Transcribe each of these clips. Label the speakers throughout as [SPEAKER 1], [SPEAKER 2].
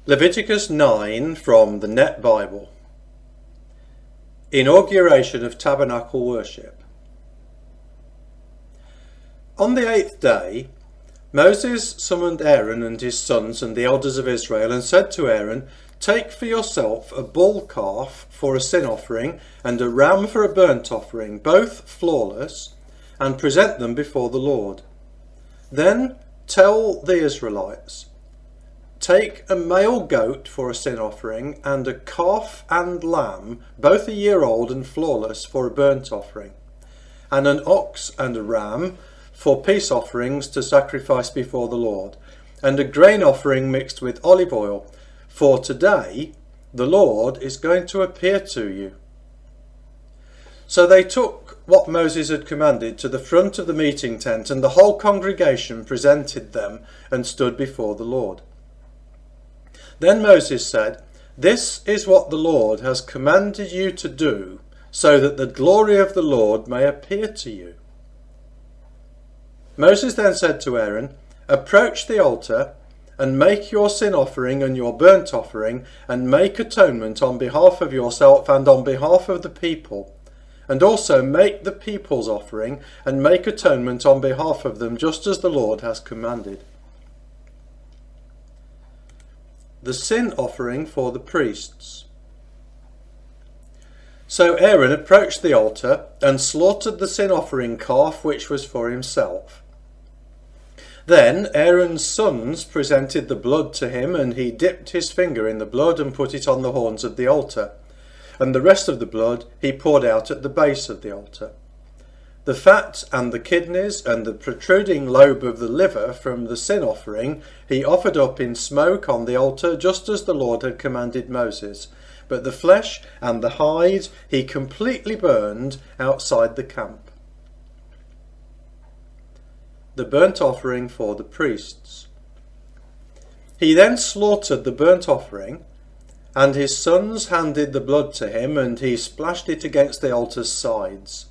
[SPEAKER 1] Leviticus 9 from the Net Bible. Inauguration of Tabernacle worship. On the 8th day, Moses summoned Aaron and his sons and the elders of Israel and said to Aaron, "Take for yourself a bull calf for a sin offering and a ram for a burnt offering, both flawless, and present them before the Lord. Then tell the Israelites, take a male goat for a sin offering and a calf and lamb, both a year old and flawless, for a burnt offering, and an ox and a ram for peace offerings to sacrifice before the Lord, and a grain offering mixed with olive oil, for today the Lord is going to appear to you." So they took what Moses had commanded to the front of the meeting tent, and the whole congregation presented them and stood before the Lord. Then Moses said, "This is what the Lord has commanded you to do, so that the glory of the Lord may appear to you." Moses then said to Aaron, "Approach the altar and make your sin offering and your burnt offering, and make atonement on behalf of yourself and on behalf of the people. And also make the people's offering and make atonement on behalf of them, just as the Lord has commanded." The sin offering for the priests. So Aaron approached the altar and slaughtered the sin offering calf, which was for himself. Then Aaron's sons presented the blood to him, and he dipped his finger in the blood and put it on the horns of the altar. And the rest of the blood he poured out at the base of the altar. The fat and the kidneys and the protruding lobe of the liver from the sin offering he offered up in smoke on the altar, just as the Lord had commanded Moses. But the flesh and the hide he completely burned outside the camp. The burnt offering for the priests. He then slaughtered the burnt offering, and his sons handed the blood to him, and he splashed it against the altar's sides.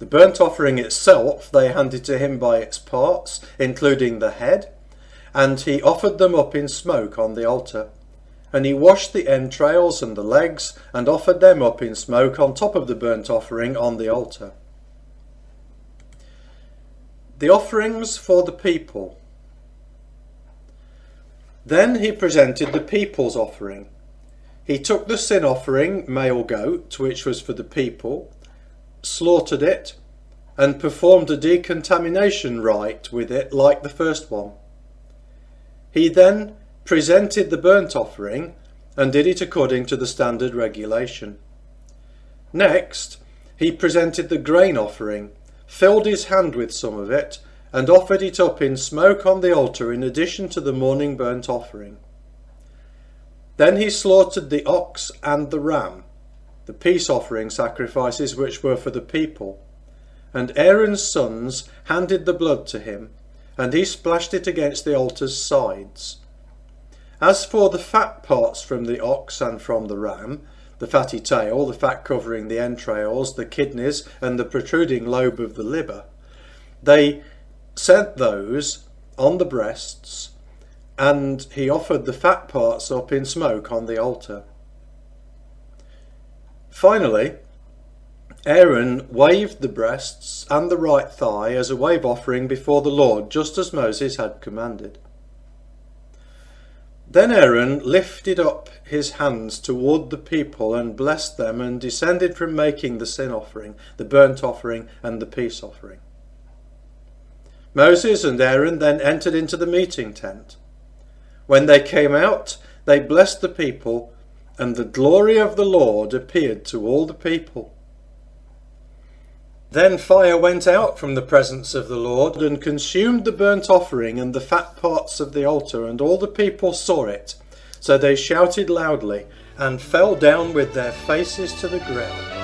[SPEAKER 1] The burnt offering itself they handed to him by its parts, including the head, and he offered them up in smoke on the altar. And he washed the entrails and the legs, and offered them up in smoke on top of the burnt offering on the altar. The offerings for the people. Then he presented the people's offering. He took the sin offering, male goat, which was for the people, slaughtered it, and performed a decontamination rite with it like the first one. He then presented the burnt offering and did it according to the standard regulation. Next, he presented the grain offering, filled his hand with some of it, and offered it up in smoke on the altar in addition to the morning burnt offering. Then he slaughtered the ox and the ram, the peace offering sacrifices which were for the people, and Aaron's sons handed the blood to him, and he splashed it against the altar's sides. As for the fat parts from the ox and from the ram, the fatty tail, the fat covering the entrails, the kidneys, and the protruding lobe of the liver, they sent those on the breasts, and he offered the fat parts up in smoke on the altar. Finally, Aaron waved the breasts and the right thigh as a wave offering before the Lord, just as Moses had commanded. Then Aaron lifted up his hands toward the people and blessed them, and descended from making the sin offering, the burnt offering, and the peace offering. Moses and Aaron then entered into the meeting tent. When they came out, they blessed the people, and the glory of the Lord appeared to all the people. Then fire went out from the presence of the Lord and consumed the burnt offering and the fat parts of the altar, and all the people saw it. So they shouted loudly and fell down with their faces to the ground.